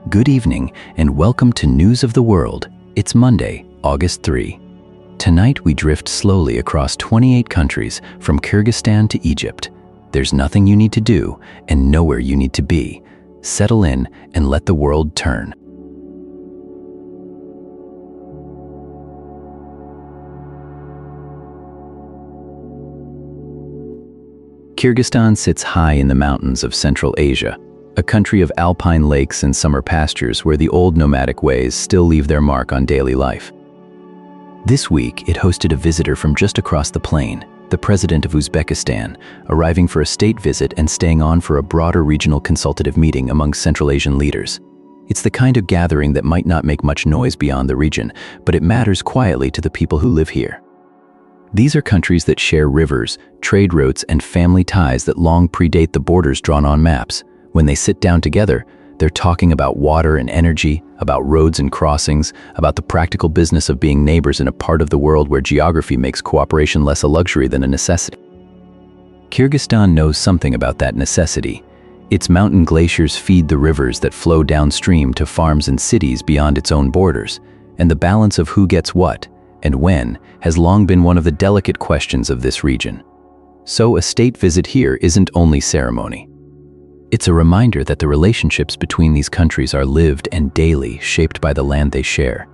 Good evening and welcome to News of the World. It's Monday, August 3. Tonight we drift slowly across 28 countries from Kyrgyzstan to Egypt. There's nothing you need to do and nowhere you need to be. Settle in and let the world turn. Kyrgyzstan sits high in the mountains of Central Asia, a country of alpine lakes and summer pastures where the old nomadic ways still leave their mark on daily life. This week, it hosted a visitor from just across the plain, the president of Uzbekistan, arriving for a state visit and staying on for a broader regional consultative meeting among Central Asian leaders. It's the kind of gathering that might not make much noise beyond the region, but it matters quietly to the people who live here. These are countries that share rivers, trade routes, and family ties that long predate the borders drawn on maps. When they sit down together, they're talking about water and energy, about roads and crossings, about the practical business of being neighbors in a part of the world where geography makes cooperation less a luxury than a necessity. Kyrgyzstan knows something about that necessity. Its mountain glaciers feed the rivers that flow downstream to farms and cities beyond its own borders, and the balance of who gets what and when has long been one of the delicate questions of this region. So a state visit here isn't only ceremony. It's a reminder that the relationships between these countries are lived and daily shaped by the land they share.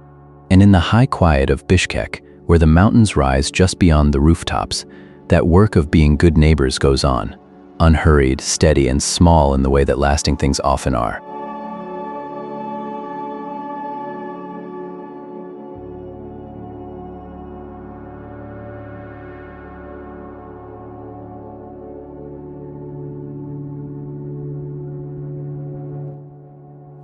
And in the high quiet of Bishkek, where the mountains rise just beyond the rooftops, that work of being good neighbors goes on, unhurried, steady, and small in the way that lasting things often are.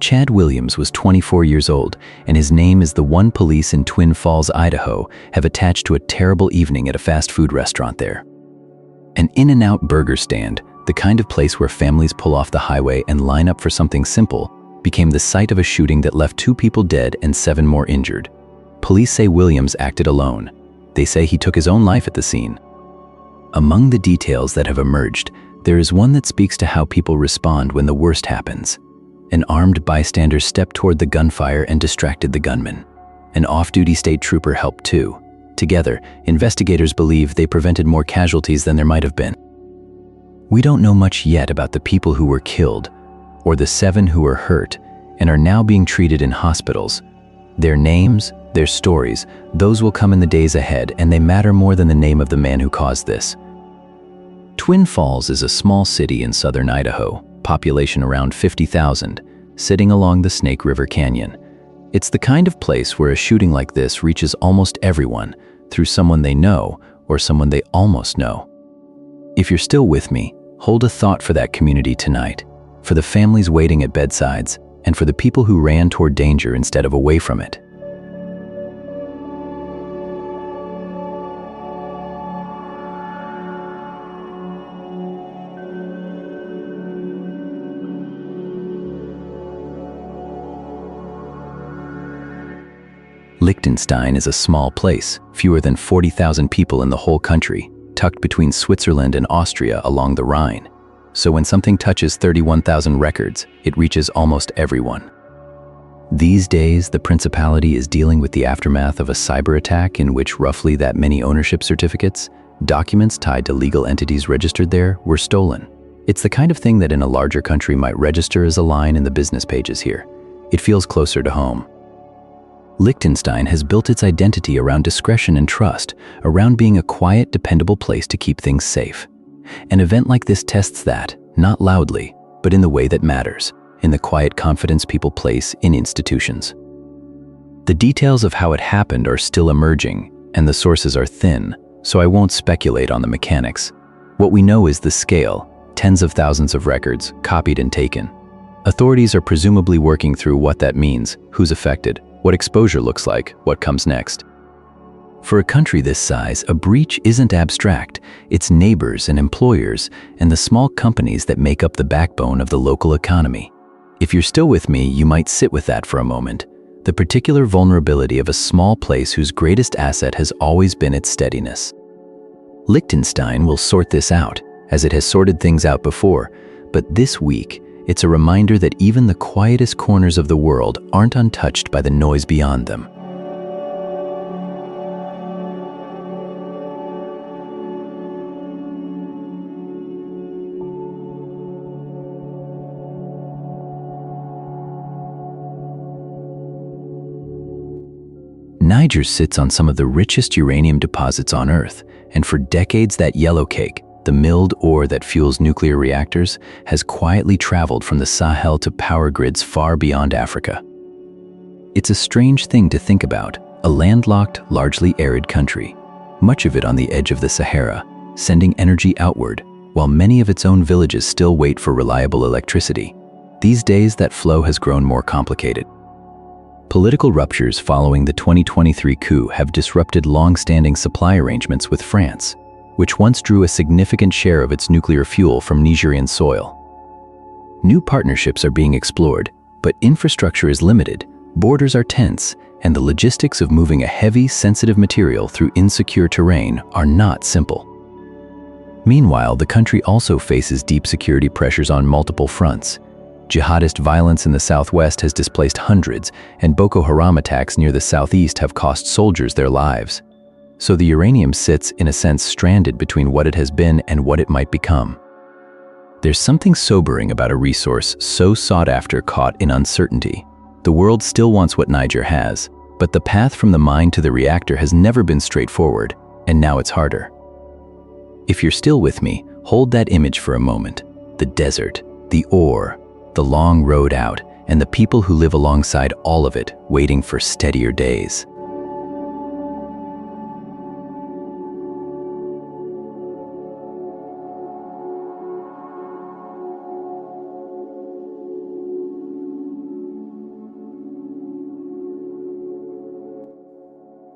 Chad Williams was 24 years old, and his name is the one police in Twin Falls, Idaho, have attached to a terrible evening at a fast food restaurant there. An In-N-Out burger stand, the kind of place where families pull off the highway and line up for something simple, became the site of a shooting that left 2 people dead and 7 more injured. Police say Williams acted alone. They say he took his own life at the scene. Among the details that have emerged, there is one that speaks to how people respond when the worst happens. An armed bystander stepped toward the gunfire and distracted the gunman. An off-duty state trooper helped too. Together, investigators believe they prevented more casualties than there might have been. We don't know much yet about the people who were killed, or the 7 who were hurt and are now being treated in hospitals. Their names, their stories, those will come in the days ahead, and they matter more than the name of the man who caused this. Twin Falls is a small city in southern Idaho, population around 50,000, sitting along the Snake River Canyon. It's the kind of place where a shooting like this reaches almost everyone through someone they know or someone they almost know. If you're still with me, hold a thought for that community tonight, for the families waiting at bedsides, and for the people who ran toward danger instead of away from it. Liechtenstein is a small place, fewer than 40,000 people in the whole country, tucked between Switzerland and Austria along the Rhine. So when something touches 31,000 records, it reaches almost everyone. These days, the principality is dealing with the aftermath of a cyber attack in which roughly that many ownership certificates, documents tied to legal entities registered there, were stolen. It's the kind of thing that in a larger country might register as a line in the business pages here. It feels closer to home. Liechtenstein has built its identity around discretion and trust, around being a quiet, dependable place to keep things safe. An event like this tests that, not loudly, but in the way that matters, in the quiet confidence people place in institutions. The details of how it happened are still emerging, and the sources are thin, so I won't speculate on the mechanics. What we know is the scale, tens of thousands of records, copied and taken. Authorities are presumably working through what that means, who's affected, what exposure looks like, what comes next. For a country this size, a breach isn't abstract. It's neighbors and employers and the small companies that make up the backbone of the local economy. If you're still with me, you might sit with that for a moment. The particular vulnerability of a small place whose greatest asset has always been its steadiness. Liechtenstein will sort this out, as it has sorted things out before, but this week, It's a reminder that even the quietest corners of the world aren't untouched by the noise beyond them. Niger sits on some of the richest uranium deposits on Earth, and for decades that yellow cake, the milled ore that fuels nuclear reactors, has quietly traveled from the Sahel to power grids far beyond Africa. It's a strange thing to think about, a landlocked, largely arid country, much of it on the edge of the Sahara, sending energy outward, while many of its own villages still wait for reliable electricity. These days, that flow has grown more complicated. Political ruptures following the 2023 coup have disrupted long-standing supply arrangements with France, which once drew a significant share of its nuclear fuel from Nigerian soil. New partnerships are being explored, but infrastructure is limited, borders are tense, and the logistics of moving a heavy, sensitive material through insecure terrain are not simple. Meanwhile, the country also faces deep security pressures on multiple fronts. Jihadist violence in the southwest has displaced hundreds, and Boko Haram attacks near the southeast have cost soldiers their lives. So the uranium sits, in a sense, stranded between what it has been and what it might become. There's something sobering about a resource so sought after caught in uncertainty. The world still wants what Niger has, but the path from the mine to the reactor has never been straightforward, and now it's harder. If you're still with me, hold that image for a moment. The desert, the ore, the long road out, and the people who live alongside all of it, waiting for steadier days.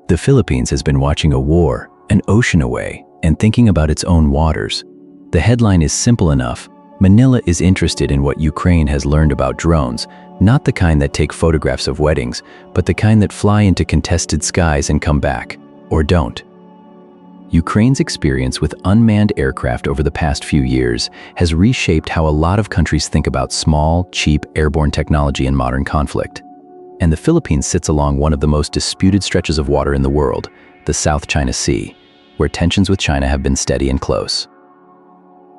The Philippines has been watching a war, an ocean away, and thinking about its own waters. The headline is simple enough: Manila is interested in what Ukraine has learned about drones, not the kind that take photographs of weddings, but the kind that fly into contested skies and come back, or don't. Ukraine's experience with unmanned aircraft over the past few years has reshaped how a lot of countries think about small, cheap, airborne technology in modern conflict. And the Philippines sits along one of the most disputed stretches of water in the world, the South China Sea, where tensions with China have been steady and close.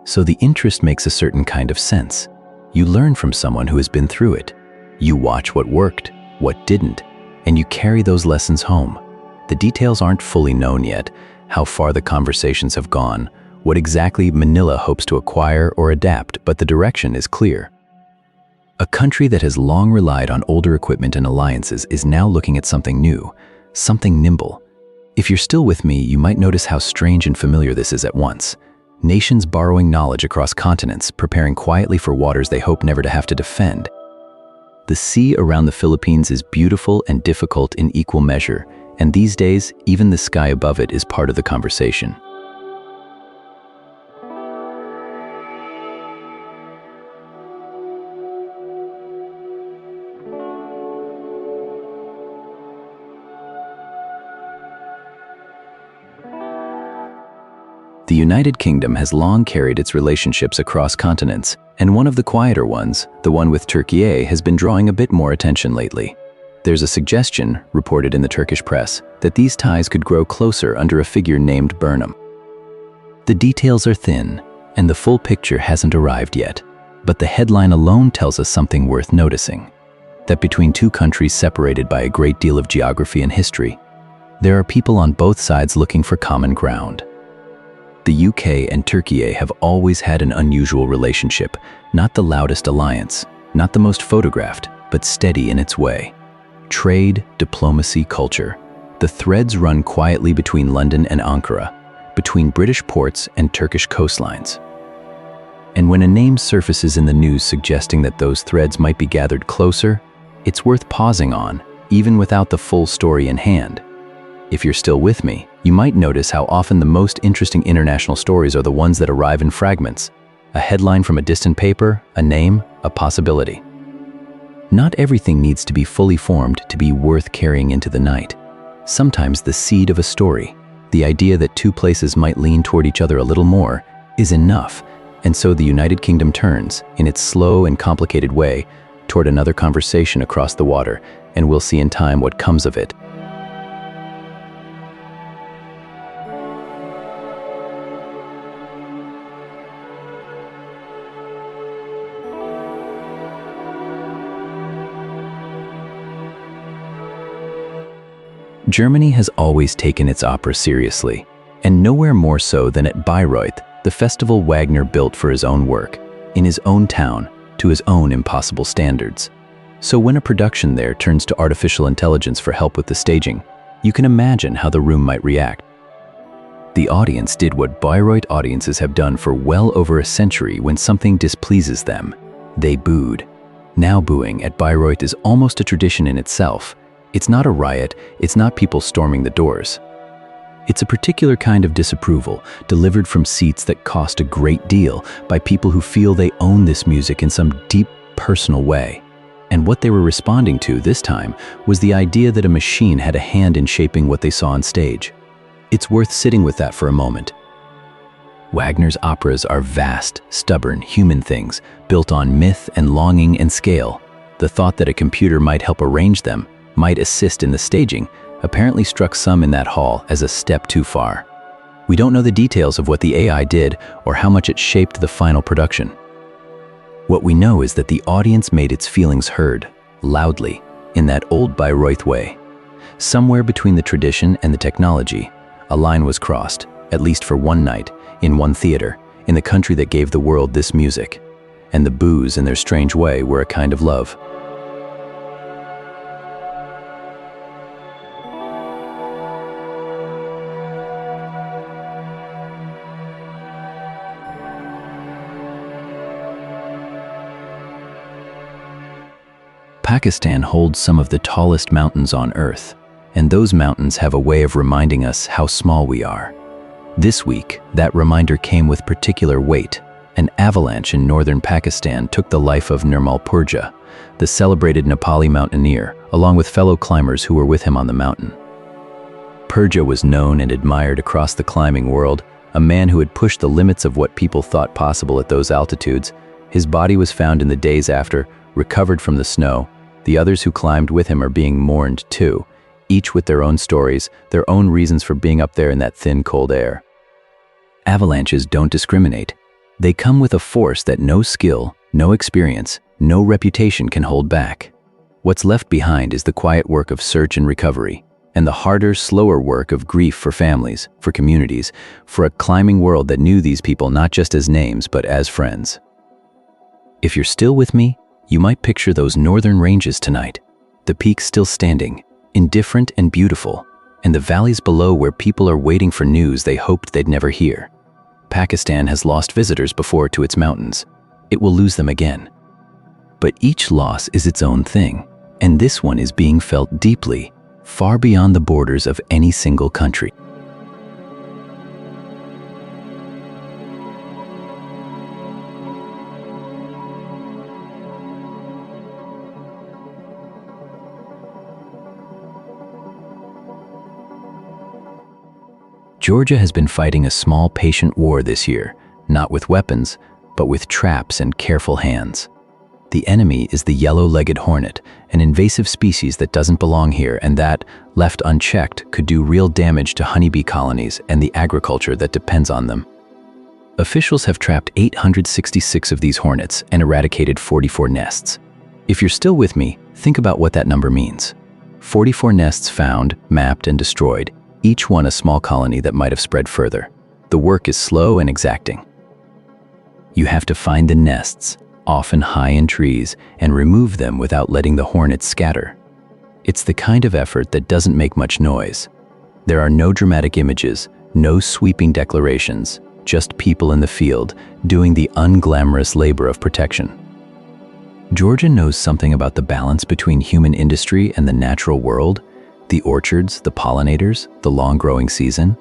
So the interest makes a certain kind of sense. You learn from someone who has been through it. You watch what worked, what didn't, and you carry those lessons home. The details aren't fully known yet, how far the conversations have gone, what exactly Manila hopes to acquire or adapt, but the direction is clear. A country that has long relied on older equipment and alliances is now looking at something new, something nimble. If you're still with me, you might notice how strange and familiar this is at once. Nations borrowing knowledge across continents, preparing quietly for waters they hope never to have to defend. The sea around the Philippines is beautiful and difficult in equal measure, and these days, even the sky above it is part of the conversation. The United Kingdom has long carried its relationships across continents, and one of the quieter ones, the one with Turkey, has been drawing a bit more attention lately. There's a suggestion, reported in the Turkish press, that these ties could grow closer under a figure named Burnham. The details are thin, and the full picture hasn't arrived yet, but the headline alone tells us something worth noticing: that between two countries separated by a great deal of geography and history, there are people on both sides looking for common ground. The UK and Turkey have always had an unusual relationship, not the loudest alliance, not the most photographed, but steady in its way. Trade, diplomacy, culture. The threads run quietly between London and Ankara, between British ports and Turkish coastlines. And when a name surfaces in the news suggesting that those threads might be gathered closer, it's worth pausing on, even without the full story in hand. If you're still with me, you might notice how often the most interesting international stories are the ones that arrive in fragments. A headline from a distant paper, a name, a possibility. Not everything needs to be fully formed to be worth carrying into the night. Sometimes the seed of a story, the idea that two places might lean toward each other a little more, is enough, And so the United Kingdom turns, in its slow and complicated way, toward another conversation across the water, and we'll see in time what comes of it. Germany has always taken its opera seriously, and nowhere more so than at Bayreuth, the festival Wagner built for his own work, in his own town, to his own impossible standards. So when a production there turns to artificial intelligence for help with the staging, you can imagine how the room might react. The audience did what Bayreuth audiences have done for well over a century when something displeases them. They booed. Now booing at Bayreuth is almost a tradition in itself. It's not a riot, it's not people storming the doors. It's a particular kind of disapproval, delivered from seats that cost a great deal by people who feel they own this music in some deep, personal way. And what they were responding to this time was the idea that a machine had a hand in shaping what they saw on stage. It's worth sitting with that for a moment. Wagner's operas are vast, stubborn, human things, built on myth and longing and scale. The thought that a computer might help arrange them, might assist in the staging, apparently struck some in that hall as a step too far. We don't know the details of what the AI did or how much it shaped the final production. What we know is that the audience made its feelings heard, loudly, in that old Bayreuth way. Somewhere between the tradition and the technology, a line was crossed, at least for one night, in one theater, in the country that gave the world this music. And the boos, in their strange way, were a kind of love. Pakistan holds some of the tallest mountains on Earth, and those mountains have a way of reminding us how small we are. This week, that reminder came with particular weight. An avalanche in northern Pakistan took the life of Nirmal Purja, the celebrated Nepali mountaineer, along with fellow climbers who were with him on the mountain. Purja was known and admired across the climbing world, a man who had pushed the limits of what people thought possible at those altitudes. His body was found in the days after, recovered from the snow. The others who climbed with him are being mourned too, each with their own stories, their own reasons for being up there in that thin, cold air. Avalanches don't discriminate. They come with a force that no skill, no experience, no reputation can hold back. What's left behind is the quiet work of search and recovery, and the harder, slower work of grief for families, for communities, for a climbing world that knew these people not just as names but as friends. If you're still with me, you might picture those northern ranges tonight, the peaks still standing, indifferent and beautiful, and the valleys below where people are waiting for news they hoped they'd never hear. Pakistan has lost visitors before to its mountains. It will lose them again. But each loss is its own thing, and this one is being felt deeply, far beyond the borders of any single country. Georgia has been fighting a small, patient war this year, not with weapons, but with traps and careful hands. The enemy is the yellow-legged hornet, an invasive species that doesn't belong here and that, left unchecked, could do real damage to honeybee colonies and the agriculture that depends on them. Officials have trapped 866 of these hornets and eradicated 44 nests. If you're still with me, think about what that number means. 44 nests found, mapped, and destroyed, each one a small colony that might have spread further. The work is slow and exacting. You have to find the nests, often high in trees, and remove them without letting the hornets scatter. It's the kind of effort that doesn't make much noise. There are no dramatic images, no sweeping declarations, just people in the field doing the unglamorous labor of protection. Georgia knows something about the balance between human industry and the natural world, the orchards, the pollinators, the long growing season.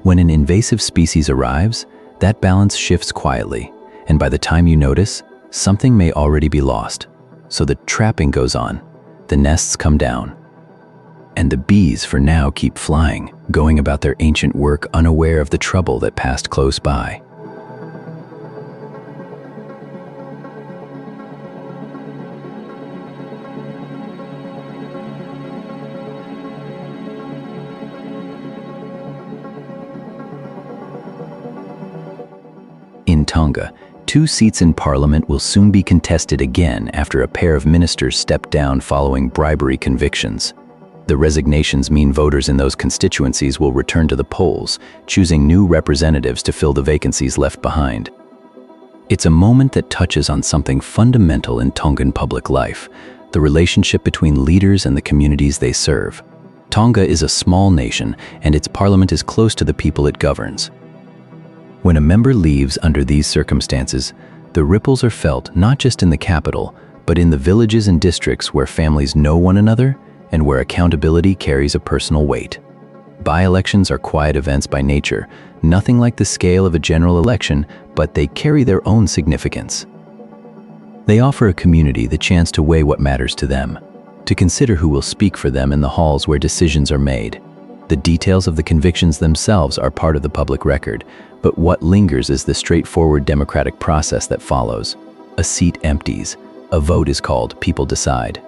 When an invasive species arrives, that balance shifts quietly, and by the time you notice, something may already be lost. So the trapping goes on, the nests come down, and the bees for now keep flying, going about their ancient work unaware of the trouble that passed close by. Tonga, 2 seats in parliament will soon be contested again after a pair of ministers stepped down following bribery convictions. The resignations mean voters in those constituencies will return to the polls, choosing new representatives to fill the vacancies left behind. It's a moment that touches on something fundamental in Tongan public life, the relationship between leaders and the communities they serve. Tonga is a small nation, and its parliament is close to the people it governs. When a member leaves under these circumstances, the ripples are felt not just in the capital, but in the villages and districts where families know one another and where accountability carries a personal weight. By-elections are quiet events by nature, nothing like the scale of a general election, but they carry their own significance. They offer a community the chance to weigh what matters to them, to consider who will speak for them in the halls where decisions are made. The details of the convictions themselves are part of the public record, but what lingers is the straightforward democratic process that follows. A seat empties, a vote is called, people decide.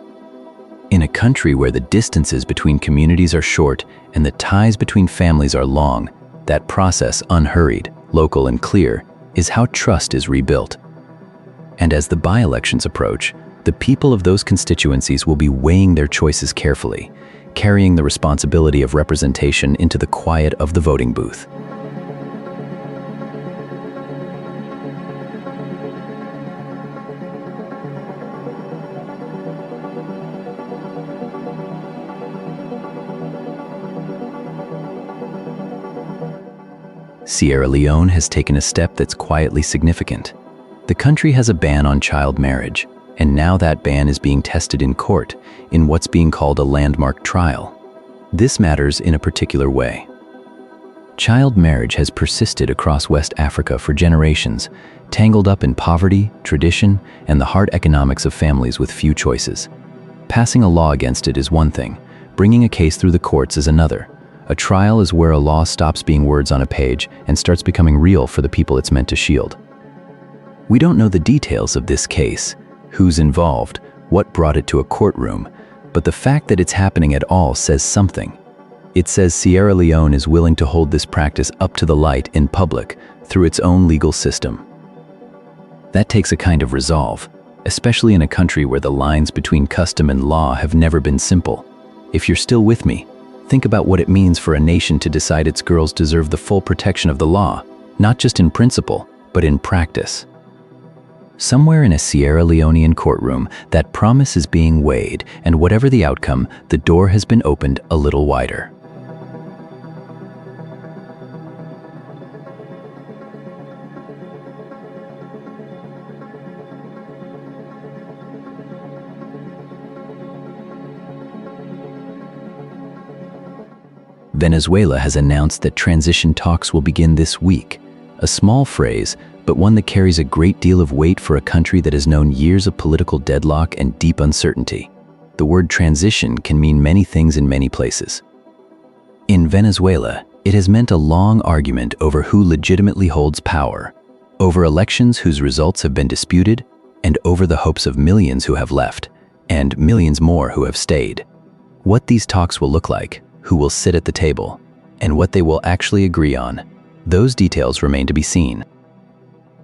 In a country where the distances between communities are short and the ties between families are long, that process, unhurried, local and clear, is how trust is rebuilt. And as the by-elections approach, the people of those constituencies will be weighing their choices carefully, carrying the responsibility of representation into the quiet of the voting booth. Sierra Leone has taken a step that's quietly significant. The country has a ban on child marriage, and now that ban is being tested in court in what's being called a landmark trial. This matters in a particular way. Child marriage has persisted across West Africa for generations, tangled up in poverty, tradition, and the hard economics of families with few choices. Passing a law against it is one thing, bringing a case through the courts is another. A trial is where a law stops being words on a page and starts becoming real for the people it's meant to shield. We don't know the details of this case, who's involved, what brought it to a courtroom, but the fact that it's happening at all says something. It says Sierra Leone is willing to hold this practice up to the light in public through its own legal system. That takes a kind of resolve, especially in a country where the lines between custom and law have never been simple. If you're still with me, think about what it means for a nation to decide its girls deserve the full protection of the law, not just in principle, but in practice. Somewhere in a Sierra Leonean courtroom, that promise is being weighed, and whatever the outcome, the door has been opened a little wider. Venezuela has announced that transition talks will begin this week. A small phrase, but one that carries a great deal of weight for a country that has known years of political deadlock and deep uncertainty. The word transition can mean many things in many places. In Venezuela, it has meant a long argument over who legitimately holds power, over elections whose results have been disputed, and over the hopes of millions who have left, and millions more who have stayed. What these talks will look like, who will sit at the table, and what they will actually agree on, those details remain to be seen.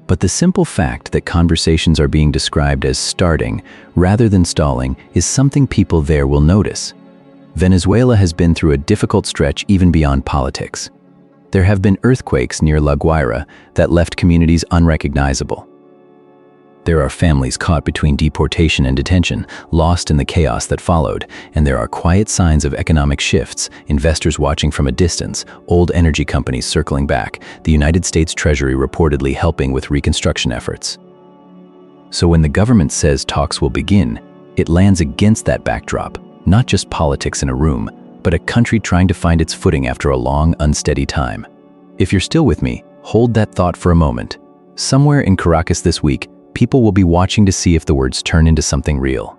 But the simple fact that conversations are being described as starting rather than stalling is something people there will notice. Venezuela has been through a difficult stretch even beyond politics. There have been earthquakes near La Guaira that left communities unrecognizable. There are families caught between deportation and detention, lost in the chaos that followed, and there are quiet signs of economic shifts, investors watching from a distance, old energy companies circling back, the United States Treasury reportedly helping with reconstruction efforts. So when the government says talks will begin, it lands against that backdrop, not just politics in a room, but a country trying to find its footing after a long, unsteady time. If you're still with me, hold that thought for a moment. Somewhere in Caracas this week, people will be watching to see if the words turn into something real.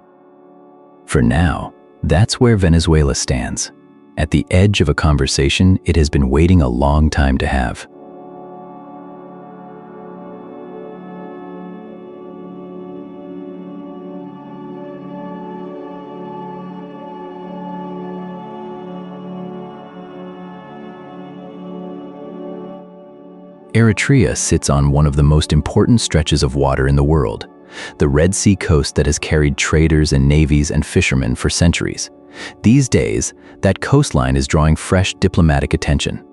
For now, that's where Venezuela stands. At the edge of a conversation it has been waiting a long time to have. Eritrea sits on one of the most important stretches of water in the world, the Red Sea coast that has carried traders and navies and fishermen for centuries. These days, that coastline is drawing fresh diplomatic attention.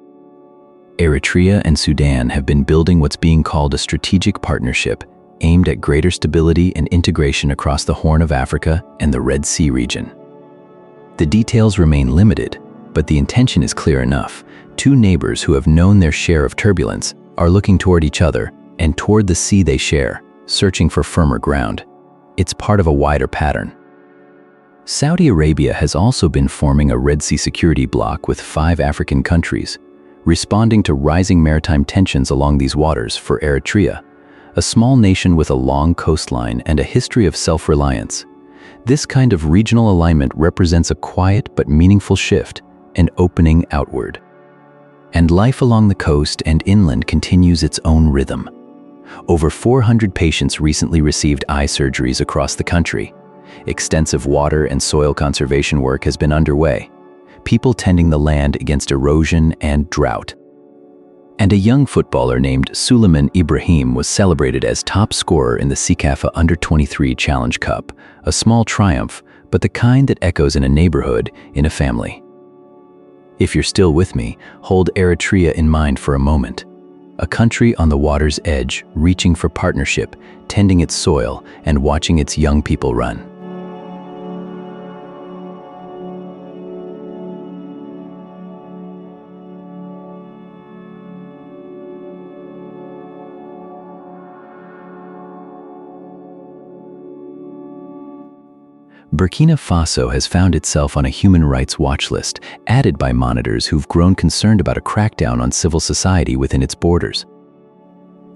Eritrea and Sudan have been building what's being called a strategic partnership aimed at greater stability and integration across the Horn of Africa and the Red Sea region. The details remain limited, but the intention is clear enough. Two neighbors who have known their share of turbulence are looking toward each other and toward the sea they share, searching for firmer ground. It's part of a wider pattern. Saudi Arabia has also been forming a Red Sea security bloc with 5 African countries, responding to rising maritime tensions along these waters. For Eritrea, a small nation with a long coastline and a history of self-reliance, this kind of regional alignment represents a quiet but meaningful shift, an opening outward. And life along the coast and inland continues its own rhythm. Over 400 patients recently received eye surgeries across the country. Extensive water and soil conservation work has been underway, people tending the land against erosion and drought. And a young footballer named Suleiman Ibrahim was celebrated as top scorer in the CECAFA Under-23 Challenge Cup, a small triumph, but the kind that echoes in a neighborhood, in a family. If you're still with me, hold Eritrea in mind for a moment. A country on the water's edge, reaching for partnership, tending its soil, and watching its young people run. Burkina Faso has found itself on a human rights watch list, added by monitors who've grown concerned about a crackdown on civil society within its borders.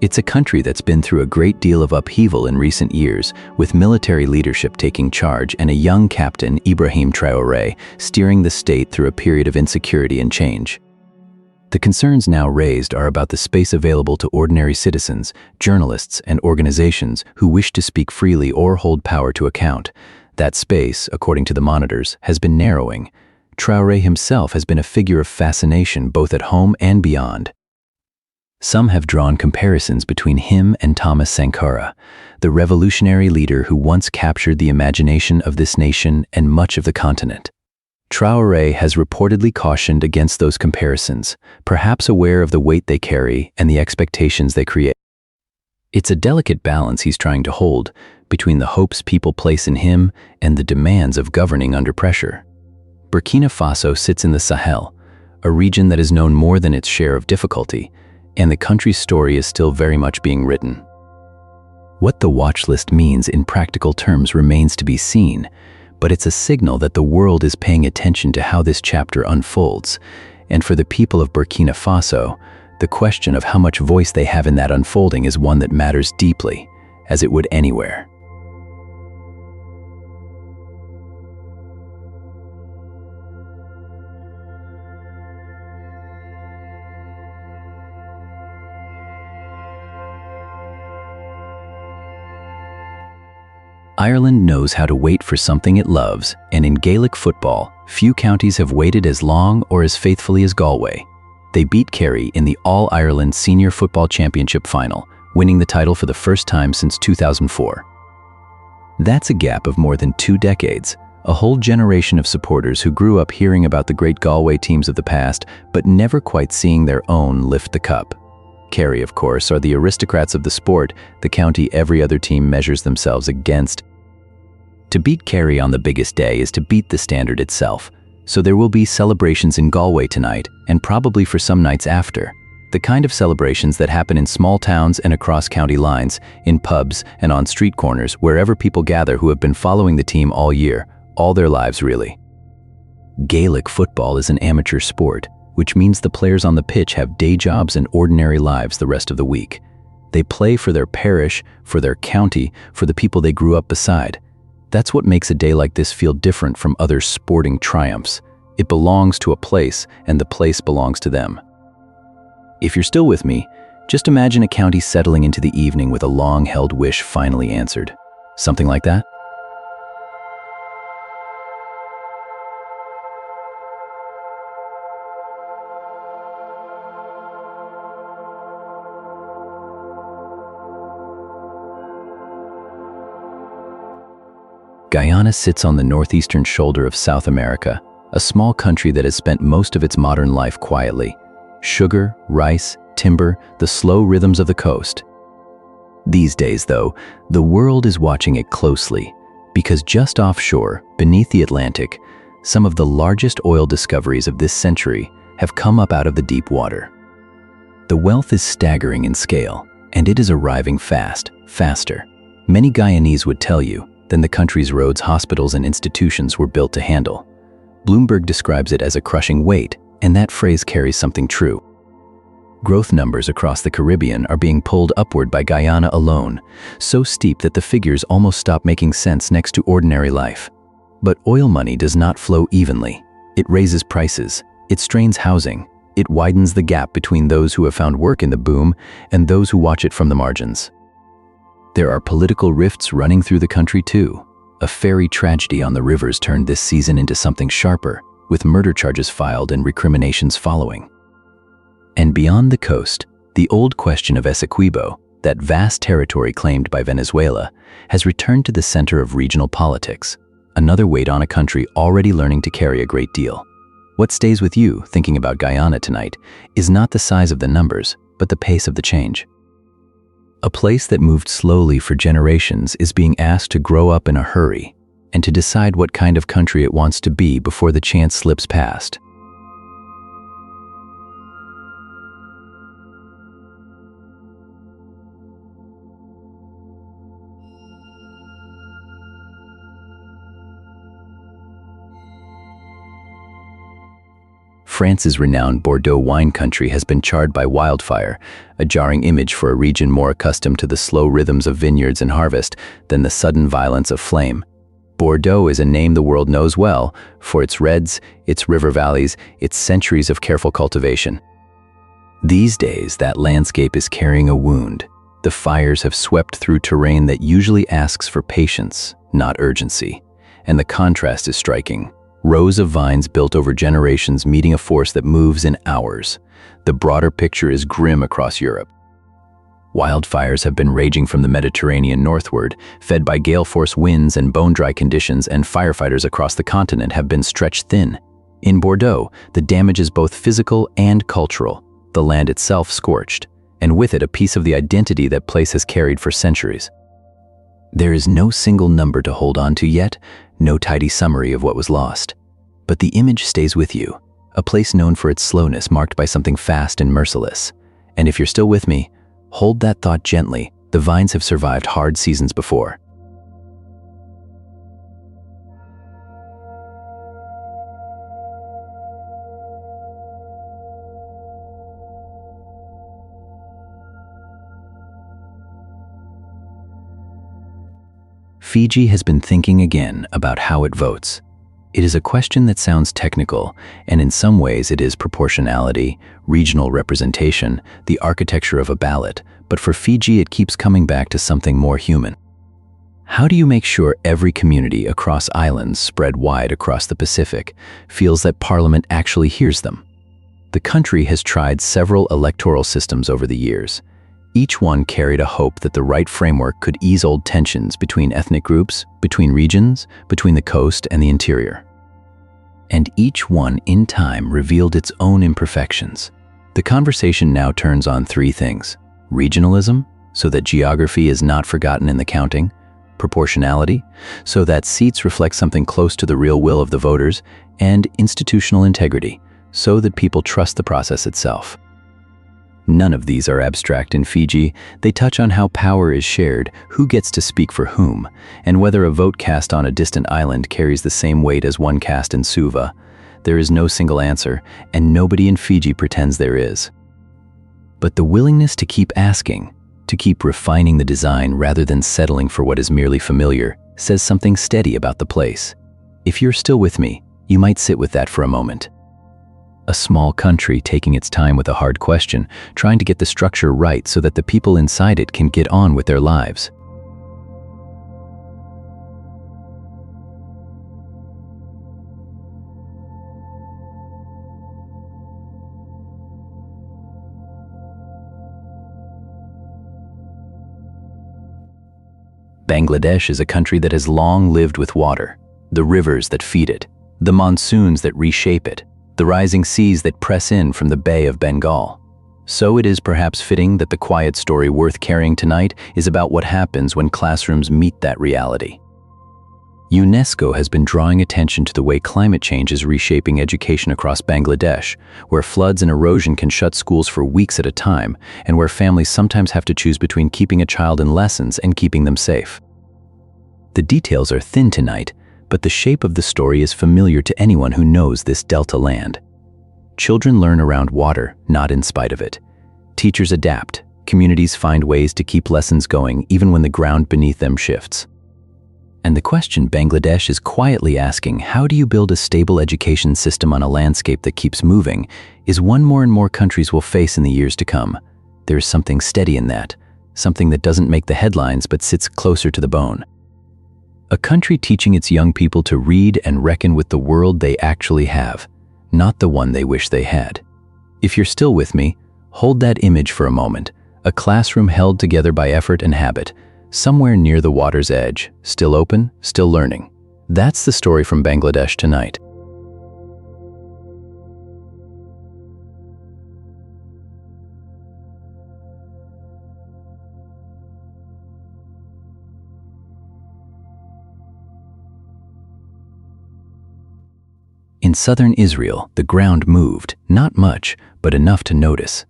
It's a country that's been through a great deal of upheaval in recent years, with military leadership taking charge and a young captain, Ibrahim Traoré, steering the state through a period of insecurity and change. The concerns now raised are about the space available to ordinary citizens, journalists, and organizations who wish to speak freely or hold power to account. That space, according to the monitors, has been narrowing. Traoré himself has been a figure of fascination both at home and beyond. Some have drawn comparisons between him and Thomas Sankara, the revolutionary leader who once captured the imagination of this nation and much of the continent. Traoré has reportedly cautioned against those comparisons, perhaps aware of the weight they carry and the expectations they create. It's a delicate balance he's trying to hold between the hopes people place in him and the demands of governing under pressure. Burkina Faso sits in the Sahel, a region that is known more than its share of difficulty, and the country's story is still very much being written. What the watch list means in practical terms remains to be seen, but it's a signal that the world is paying attention to how this chapter unfolds, and for the people of Burkina Faso, the question of how much voice they have in that unfolding is one that matters deeply, as it would anywhere. Ireland knows how to wait for something it loves, and in Gaelic football, few counties have waited as long or as faithfully as Galway. They beat Kerry in the All-Ireland Senior Football Championship final, winning the title for the first time since 2004. That's a gap of more than 2 decades, a whole generation of supporters who grew up hearing about the great Galway teams of the past, but never quite seeing their own lift the cup. Kerry, of course, are the aristocrats of the sport, the county every other team measures themselves against. To beat Kerry on the biggest day is to beat the standard itself, so there will be celebrations in Galway tonight, and probably for some nights after. The kind of celebrations that happen in small towns and across county lines, in pubs and on street corners, wherever people gather who have been following the team all year, all their lives really. Gaelic football is an amateur sport, which means the players on the pitch have day jobs and ordinary lives the rest of the week. They play for their parish, for their county, for the people they grew up beside. That's what makes a day like this feel different from other sporting triumphs. It belongs to a place, and the place belongs to them. If you're still with me, just imagine a county settling into the evening with a long-held wish finally answered. Something like that? Guyana sits on the northeastern shoulder of South America, a small country that has spent most of its modern life quietly. Sugar, rice, timber, the slow rhythms of the coast. These days, though, the world is watching it closely, because just offshore, beneath the Atlantic, some of the largest oil discoveries of this century have come up out of the deep water. The wealth is staggering in scale, and it is arriving faster. Many Guyanese would tell you than the country's roads, hospitals, and institutions were built to handle. Bloomberg describes it as a crushing weight, and that phrase carries something true. Growth numbers across the Caribbean are being pulled upward by Guyana alone, so steep that the figures almost stop making sense next to ordinary life. But oil money does not flow evenly. It raises prices, it strains housing, it widens the gap between those who have found work in the boom and those who watch it from the margins. There are political rifts running through the country too. A ferry tragedy on the rivers turned this season into something sharper, with murder charges filed and recriminations following. And beyond the coast, the old question of Essequibo, that vast territory claimed by Venezuela, has returned to the center of regional politics, another weight on a country already learning to carry a great deal. What stays with you thinking about Guyana tonight is not the size of the numbers, but the pace of the change. A place that moved slowly for generations is being asked to grow up in a hurry and to decide what kind of country it wants to be before the chance slips past. France's renowned Bordeaux wine country has been charred by wildfire, a jarring image for a region more accustomed to the slow rhythms of vineyards and harvest than the sudden violence of flame. Bordeaux is a name the world knows well for its reds, its river valleys, its centuries of careful cultivation. These days, that landscape is carrying a wound. The fires have swept through terrain that usually asks for patience, not urgency, and the contrast is striking. Rows of vines built over generations meeting a force that moves in hours. The broader picture is grim across Europe. Wildfires have been raging from the Mediterranean northward, fed by gale-force winds and bone-dry conditions, and firefighters across the continent have been stretched thin. In Bordeaux, the damage is both physical and cultural, the land itself scorched, and with it a piece of the identity that place has carried for centuries. There is no single number to hold on to yet, no tidy summary of what was lost. But the image stays with you, a place known for its slowness marked by something fast and merciless. And if you're still with me, hold that thought gently. The vines have survived hard seasons before. Fiji has been thinking again about how it votes. It is a question that sounds technical, and in some ways it is proportionality, regional representation, the architecture of a ballot, but for Fiji it keeps coming back to something more human. How do you make sure every community across islands spread wide across the Pacific feels that Parliament actually hears them? The country has tried several electoral systems over the years. Each one carried a hope that the right framework could ease old tensions between ethnic groups, between regions, between the coast and the interior. And each one, in time, revealed its own imperfections. The conversation now turns on three things: regionalism, so that geography is not forgotten in the counting; proportionality, so that seats reflect something close to the real will of the voters; and institutional integrity, so that people trust the process itself. None of these are abstract in Fiji. They touch on how power is shared, who gets to speak for whom, and whether a vote cast on a distant island carries the same weight as one cast in Suva. There is no single answer, and nobody in Fiji pretends there is. But the willingness to keep asking, to keep refining the design rather than settling for what is merely familiar, says something steady about the place. If you're still with me, you might sit with that for a moment. A small country taking its time with a hard question, trying to get the structure right so that the people inside it can get on with their lives. Bangladesh is a country that has long lived with water, the rivers that feed it, the monsoons that reshape it, the rising seas that press in from the Bay of Bengal. So it is perhaps fitting that the quiet story worth carrying tonight is about what happens when classrooms meet that reality. UNESCO has been drawing attention to the way climate change is reshaping education across Bangladesh, where floods and erosion can shut schools for weeks at a time, and where families sometimes have to choose between keeping a child in lessons and keeping them safe. The details are thin tonight, but the shape of the story is familiar to anyone who knows this delta land. Children learn around water, not in spite of it. Teachers adapt. Communities find ways to keep lessons going even when the ground beneath them shifts. And the question Bangladesh is quietly asking, how do you build a stable education system on a landscape that keeps moving, is one more and more countries will face in the years to come. There is something steady in that, something that doesn't make the headlines but sits closer to the bone. A country teaching its young people to read and reckon with the world they actually have, not the one they wish they had. If you're still with me, hold that image for a moment, a classroom held together by effort and habit, somewhere near the water's edge, still open, still learning. That's the story from Bangladesh tonight. In southern Israel, the ground moved, not much, but enough to notice.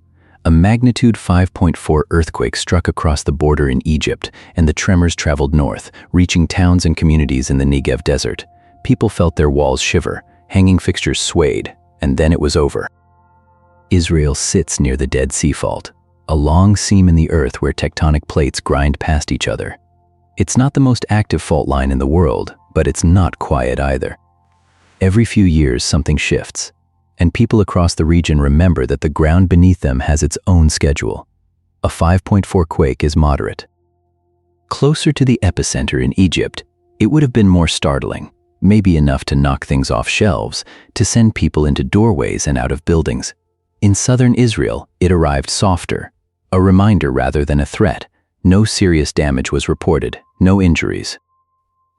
A magnitude 5.4 earthquake struck across the border in Egypt, and the tremors traveled north, reaching towns and communities in the Negev desert. People felt their walls shiver, hanging fixtures swayed, and then it was over. Israel sits near the Dead Sea Fault, a long seam in the earth where tectonic plates grind past each other. It's not the most active fault line in the world, but it's not quiet either. Every few years, something shifts, and people across the region remember that the ground beneath them has its own schedule. A 5.4 quake is moderate. Closer to the epicenter in Egypt, it would have been more startling, maybe enough to knock things off shelves, to send people into doorways and out of buildings. In southern Israel, it arrived softer, a reminder rather than a threat. No serious damage was reported, no injuries.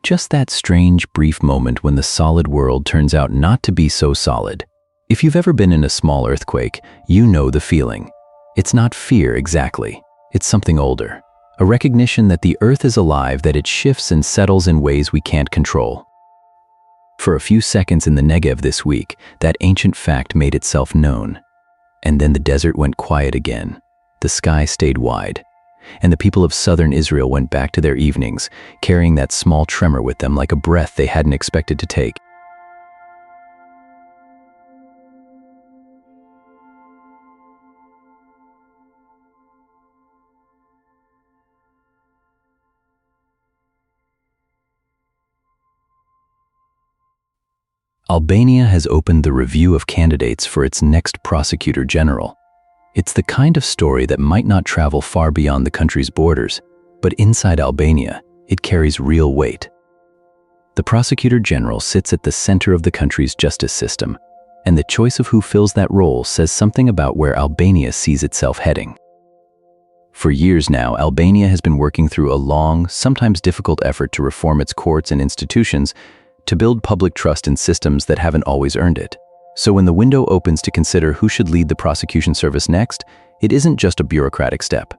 Just that strange, brief moment when the solid world turns out not to be so solid. If you've ever been in a small earthquake, you know the feeling. It's not fear exactly, it's something older. A recognition that the earth is alive, that it shifts and settles in ways we can't control. For a few seconds in the Negev this week, that ancient fact made itself known. And then the desert went quiet again. The sky stayed wide. And the people of southern Israel went back to their evenings, carrying that small tremor with them like a breath they hadn't expected to take. Albania has opened the review of candidates for its next prosecutor general. It's the kind of story that might not travel far beyond the country's borders, but inside Albania, it carries real weight. The prosecutor general sits at the center of the country's justice system, and the choice of who fills that role says something about where Albania sees itself heading. For years now, Albania has been working through a long, sometimes difficult effort to reform its courts and institutions, to build public trust in systems that haven't always earned it. So when the window opens to consider who should lead the prosecution service next, it isn't just a bureaucratic step.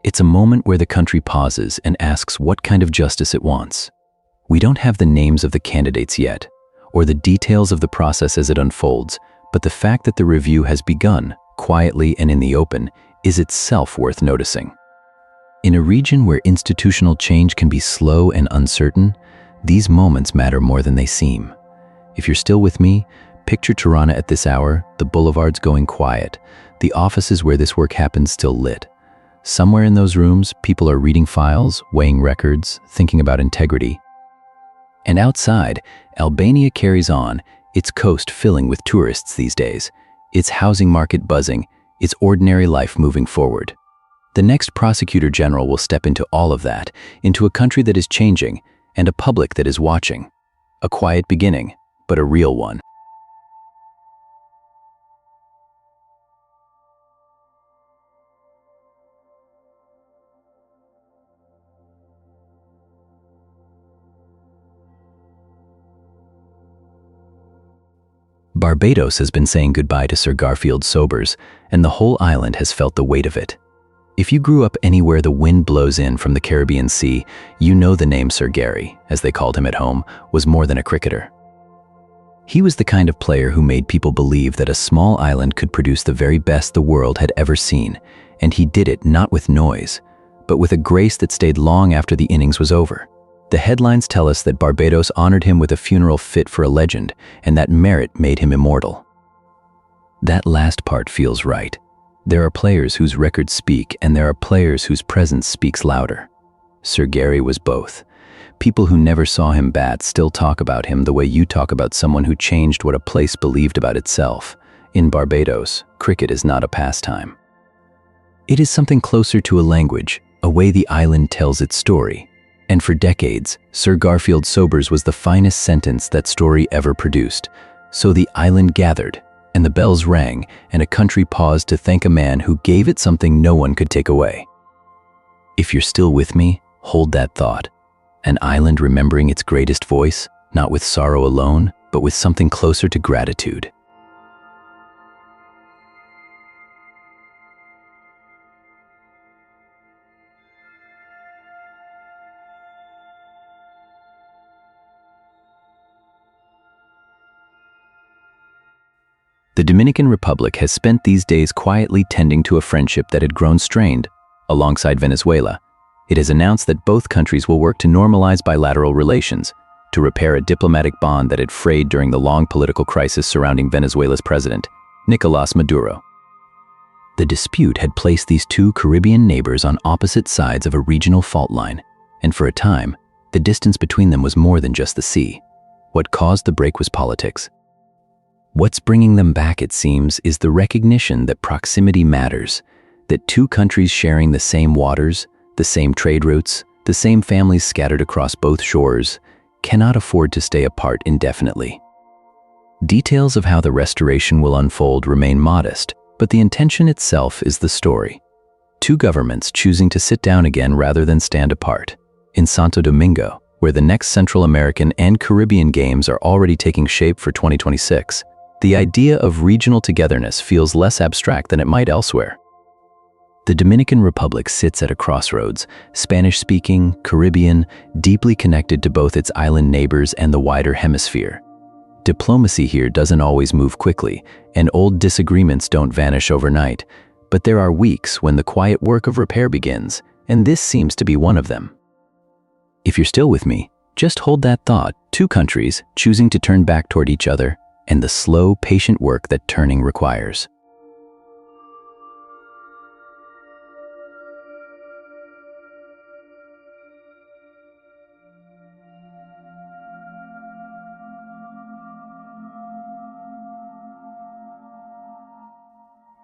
It's a moment where the country pauses and asks what kind of justice it wants. We don't have the names of the candidates yet, or the details of the process as it unfolds, but the fact that the review has begun, quietly and in the open, is itself worth noticing. In a region where institutional change can be slow and uncertain, these moments matter more than they seem. If you're still with me, picture Tirana at this hour, the boulevards going quiet, the offices where this work happens still lit. Somewhere in those rooms, people are reading files, weighing records, thinking about integrity. And outside, Albania carries on, its coast filling with tourists these days, its housing market buzzing, its ordinary life moving forward. The next prosecutor general will step into all of that, into a country that is changing, and a public that is watching. A quiet beginning, but a real one. Barbados has been saying goodbye to Sir Garfield Sobers, and the whole island has felt the weight of it. If you grew up anywhere the wind blows in from the Caribbean Sea, you know the name Sir Gary, as they called him at home, was more than a cricketer. He was the kind of player who made people believe that a small island could produce the very best the world had ever seen, and he did it not with noise, but with a grace that stayed long after the innings was over. The headlines tell us that Barbados honored him with a funeral fit for a legend, and that merit made him immortal. That last part feels right. There are players whose records speak, and there are players whose presence speaks louder. Sir Gary was both. People who never saw him bat still talk about him the way you talk about someone who changed what a place believed about itself. In Barbados, cricket is not a pastime. It is something closer to a language, a way the island tells its story. And for decades, Sir Garfield Sobers was the finest sentence that story ever produced. So the island gathered, and the bells rang, and a country paused to thank a man who gave it something no one could take away. If you're still with me, hold that thought. An island remembering its greatest voice, not with sorrow alone, but with something closer to gratitude. The Dominican Republic has spent these days quietly tending to a friendship that had grown strained. Alongside Venezuela, it has announced that both countries will work to normalize bilateral relations, to repair a diplomatic bond that had frayed during the long political crisis surrounding Venezuela's president, Nicolás Maduro. The dispute had placed these two Caribbean neighbors on opposite sides of a regional fault line, and for a time, the distance between them was more than just the sea. What caused the break was politics. What's bringing them back, it seems, is the recognition that proximity matters, that two countries sharing the same waters, the same trade routes, the same families scattered across both shores, cannot afford to stay apart indefinitely. Details of how the restoration will unfold remain modest, but the intention itself is the story. Two governments choosing to sit down again rather than stand apart. In Santo Domingo, where the next Central American and Caribbean Games are already taking shape for 2026, the idea of regional togetherness feels less abstract than it might elsewhere. The Dominican Republic sits at a crossroads, Spanish-speaking, Caribbean, deeply connected to both its island neighbors and the wider hemisphere. Diplomacy here doesn't always move quickly, and old disagreements don't vanish overnight, but there are weeks when the quiet work of repair begins, and this seems to be one of them. If you're still with me, just hold that thought. Two countries choosing to turn back toward each other, and the slow, patient work that turning requires.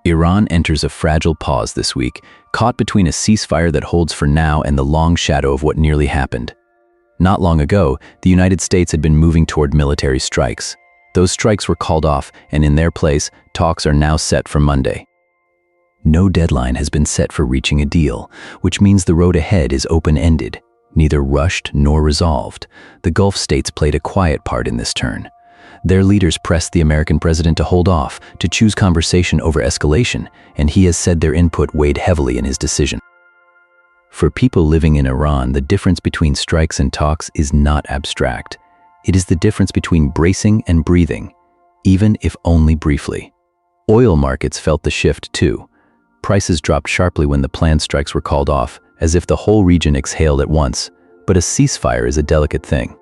Iran enters a fragile pause this week, caught between a ceasefire that holds for now and the long shadow of what nearly happened. Not long ago, the United States had been moving toward military strikes. Those strikes were called off, and in their place, talks are now set for Monday. No deadline has been set for reaching a deal, which means the road ahead is open-ended, neither rushed nor resolved. The Gulf states played a quiet part in this turn. Their leaders pressed the American president to hold off, to choose conversation over escalation, and he has said their input weighed heavily in his decision. For people living in Iran, the difference between strikes and talks is not abstract. It is the difference between bracing and breathing, even if only briefly. Oil markets felt the shift too. Prices dropped sharply when the planned strikes were called off, as if the whole region exhaled at once. But a ceasefire is a delicate thing.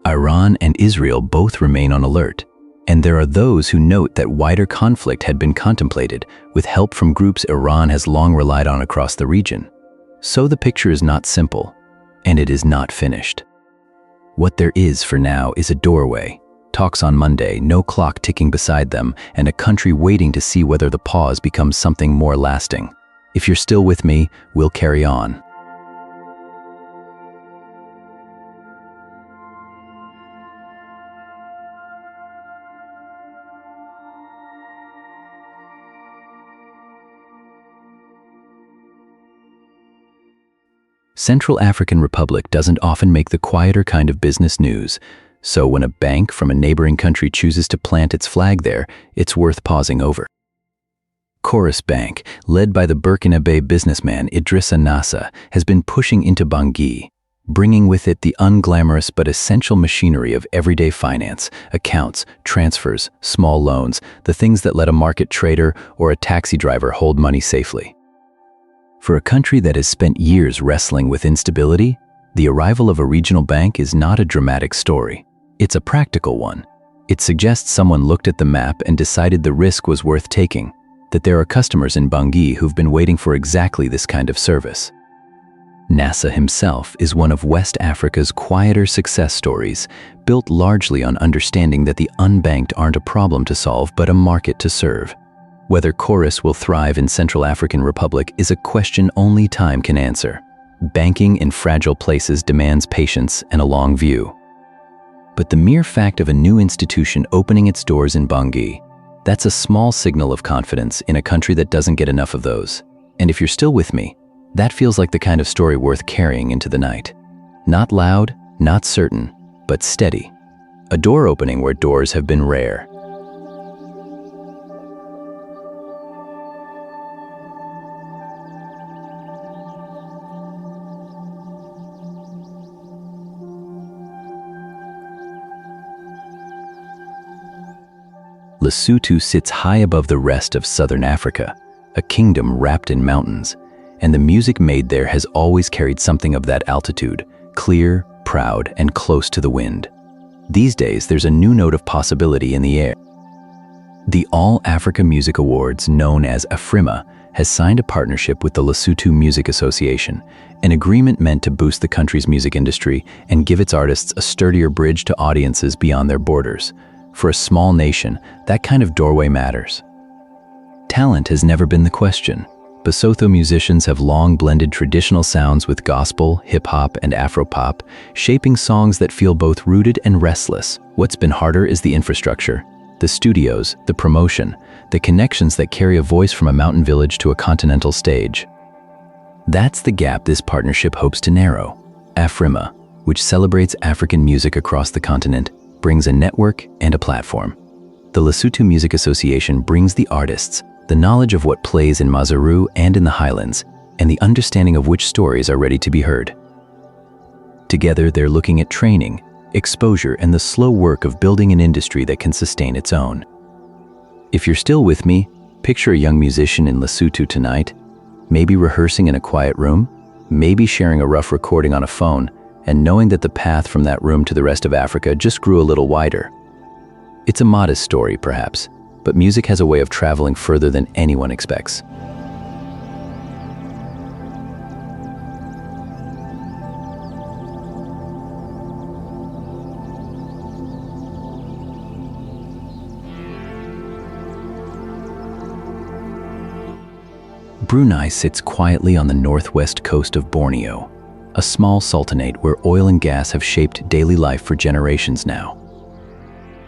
Iran and Israel both remain on alert, and there are those who note that wider conflict had been contemplated, with help from groups Iran has long relied on across the region. So the picture is not simple, and it is not finished. What there is for now is a doorway, talks on Monday, no clock ticking beside them, and a country waiting to see whether the pause becomes something more lasting. If you're still with me, we'll carry on. Central African Republic doesn't often make the quieter kind of business news. So when a bank from a neighboring country chooses to plant its flag there, it's worth pausing over. Chorus Bank, led by the Burkina Faso businessman Idrissa Nassa, has been pushing into Bangui, bringing with it the unglamorous but essential machinery of everyday finance, accounts, transfers, small loans, the things that let a market trader or a taxi driver hold money safely. For a country that has spent years wrestling with instability, the arrival of a regional bank is not a dramatic story. It's a practical one. It suggests someone looked at the map and decided the risk was worth taking, that there are customers in Bangui who've been waiting for exactly this kind of service. Nassa himself is one of West Africa's quieter success stories, built largely on understanding that the unbanked aren't a problem to solve but a market to serve. Whether Chorus will thrive in Central African Republic is a question only time can answer. Banking in fragile places demands patience and a long view. But the mere fact of a new institution opening its doors in Bangui, that's a small signal of confidence in a country that doesn't get enough of those. And if you're still with me, that feels like the kind of story worth carrying into the night. Not loud, not certain, but steady. A door opening where doors have been rare. Lesotho sits high above the rest of southern Africa, a kingdom wrapped in mountains, and the music made there has always carried something of that altitude, clear, proud, and close to the wind. These days, there's a new note of possibility in the air. The All Africa Music Awards, known as AFRIMA, has signed a partnership with the Lesotho Music Association, an agreement meant to boost the country's music industry and give its artists a sturdier bridge to audiences beyond their borders. For a small nation, that kind of doorway matters. Talent has never been the question. Lesotho musicians have long blended traditional sounds with gospel, hip-hop, and Afropop, shaping songs that feel both rooted and restless. What's been harder is the infrastructure, the studios, the promotion, the connections that carry a voice from a mountain village to a continental stage. That's the gap this partnership hopes to narrow. AFRIMA, which celebrates African music across the continent, brings a network and a platform. The Lesotho Music Association brings the artists the knowledge of what plays in Maseru and in the Highlands, and the understanding of which stories are ready to be heard. Together, they're looking at training, exposure, and the slow work of building an industry that can sustain its own. If you're still with me, picture a young musician in Lesotho tonight, maybe rehearsing in a quiet room, maybe sharing a rough recording on a phone, and knowing that the path from that room to the rest of Africa just grew a little wider. It's a modest story, perhaps, but music has a way of traveling further than anyone expects. Brunei sits quietly on the northwest coast of Borneo, a small sultanate where oil and gas have shaped daily life for generations now.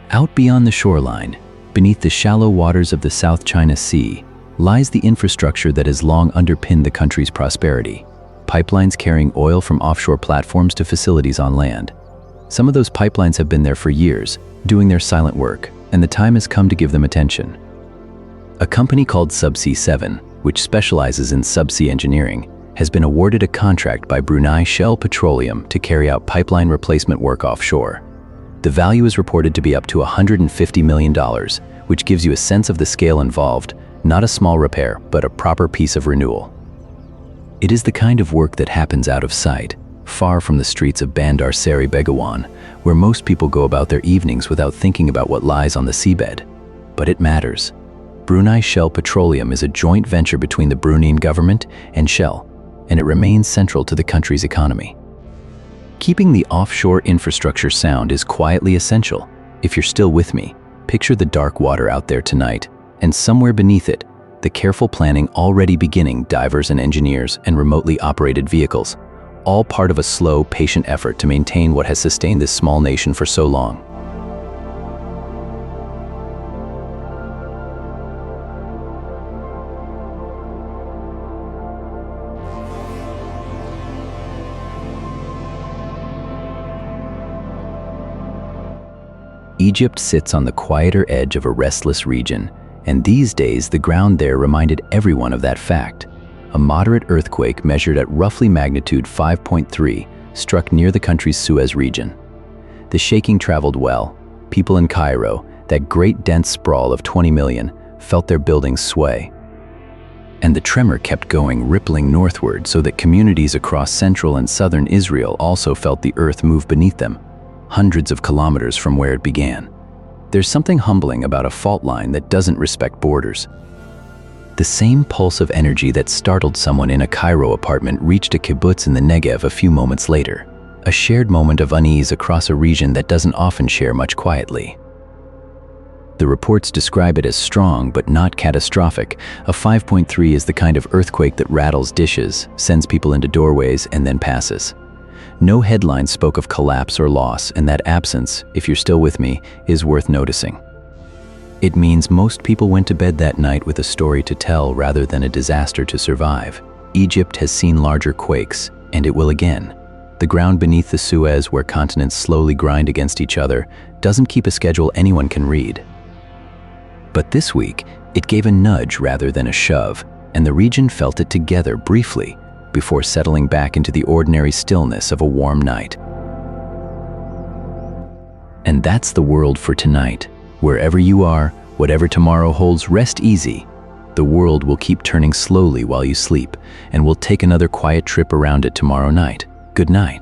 Out beyond the shoreline, beneath the shallow waters of the South China Sea, lies the infrastructure that has long underpinned the country's prosperity. Pipelines carrying oil from offshore platforms to facilities on land. Some of those pipelines have been there for years, doing their silent work, and the time has come to give them attention. A company called Subsea 7, which specializes in subsea engineering, has been awarded a contract by Brunei Shell Petroleum to carry out pipeline replacement work offshore. The value is reported to be up to $150 million, which gives you a sense of the scale involved, not a small repair, but a proper piece of renewal. It is the kind of work that happens out of sight, far from the streets of Bandar Seri Begawan, where most people go about their evenings without thinking about what lies on the seabed. But it matters. Brunei Shell Petroleum is a joint venture between the Bruneian government and Shell, and it remains central to the country's economy. Keeping the offshore infrastructure sound is quietly essential. If you're still with me, picture the dark water out there tonight, and somewhere beneath it, the careful planning already beginning, divers and engineers and remotely operated vehicles, all part of a slow, patient effort to maintain what has sustained this small nation for so long. Egypt sits on the quieter edge of a restless region, and these days the ground there reminded everyone of that fact. A moderate earthquake measured at roughly magnitude 5.3 struck near the country's Suez region. The shaking traveled well. People in Cairo, that great dense sprawl of 20 million, felt their buildings sway. And the tremor kept going, rippling northward, so that communities across central and southern Israel also felt the earth move beneath them, hundreds of kilometers from where it began. There's something humbling about a fault line that doesn't respect borders. The same pulse of energy that startled someone in a Cairo apartment reached a kibbutz in the Negev a few moments later, a shared moment of unease across a region that doesn't often share much quietly. The reports describe it as strong but not catastrophic. A 5.3 is the kind of earthquake that rattles dishes, sends people into doorways, and then passes. No headline spoke of collapse or loss, and that absence, if you're still with me, is worth noticing. It means most people went to bed that night with a story to tell rather than a disaster to survive. Egypt has seen larger quakes, and it will again. The ground beneath the Suez, where continents slowly grind against each other, doesn't keep a schedule anyone can read. But this week, it gave a nudge rather than a shove, and the region felt it together briefly before settling back into the ordinary stillness of a warm night. And that's the world for tonight. Wherever you are, whatever tomorrow holds, rest easy. The world will keep turning slowly while you sleep, and we'll take another quiet trip around it tomorrow night. Good night.